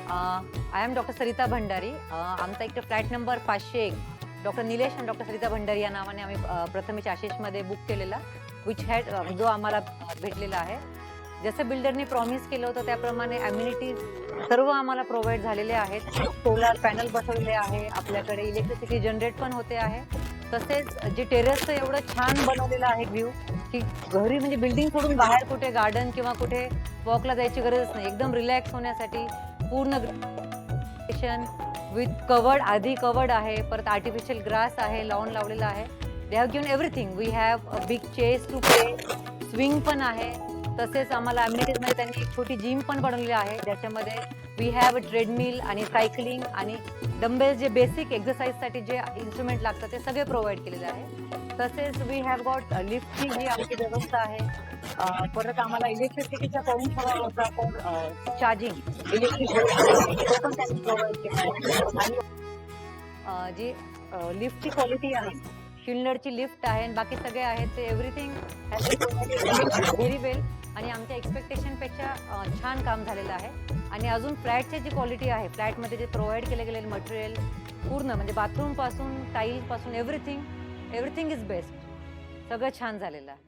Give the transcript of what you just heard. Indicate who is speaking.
Speaker 1: I am doctor Sarita Bhandari. आमचा एक flat number 501 doctor Nilesh आणि डॉक्टर सरिता भंडारी या नावाने आम्ही प्रथमेश आशिषमध्ये बुक केलेला, विच हॅड जो आम्हाला भेटलेला आहे. जसं बिल्डरने प्रॉमिस केलं होतं त्याप्रमाणे अम्युनिटीज सर्व आम्हाला प्रोव्हाइड झालेले आहेत. सोलार पॅनल बसवलेले आहे, आपल्याकडे इलेक्ट्रिसिटी जनरेट पण होते आहे. तसेच जे टेरेसचं एवढं छान बनवलेलं आहे व्ह्यू की घरी म्हणजे बिल्डिंग सोडून बाहेर कुठे गार्डन किंवा कुठे वॉकला जायची गरजच नाही. एकदम रिलॅक्स होण्यासाठी पूर्ण विथ कवर्ड, आधी कवर्ड आहे, परत आर्टिफिशियल ग्रास आहे, लॉन लावलेला आहे. They have given everything. We have a big chase to play, swing पण आहे. तसेच आम्हाला अम्युनिटीजमध्ये त्यांनी एक छोटी जिम पण बनवलेली आहे, ज्याच्यामध्ये वी हॅव अ ट्रेडमिल आणि सायकलिंग आणि डंबेल, जे बेसिक एक्सरसाइजसाठी जे इन्स्ट्रुमेंट लागतात ते सगळे प्रोव्हाइड केलेले आहे. तसेच वी हॅव गॉट लिफ्टची जी आमची व्यवस्था आहे. परत आम्हाला इलेक्ट्रिसिटीचा पॉईंट हवा होता, चार्जिंग इलेक्ट्रिक तो पण त्यांनी प्रोव्हाइड केला आहे. आणि जी लिफ्टची क्वालिटी आहे, शिल्डरची लिफ्ट आहे आणि बाकी सगळे आहेत ते एव्हरीथिंग व्हेरी वेल आणि आमच्या एक्सपेक्टेशनपेक्षा छान काम झालेलं आहे. आणि अजून फ्लॅटची जी क्वालिटी आहे, फ्लॅटमध्ये जे प्रोव्हाइड केले गेलेले मटेरियल पूर्ण म्हणजे बाथरूमपासून टाईलपासून एव्हरीथिंग इज बेस्ट. सगळं छान झालेलं आहे.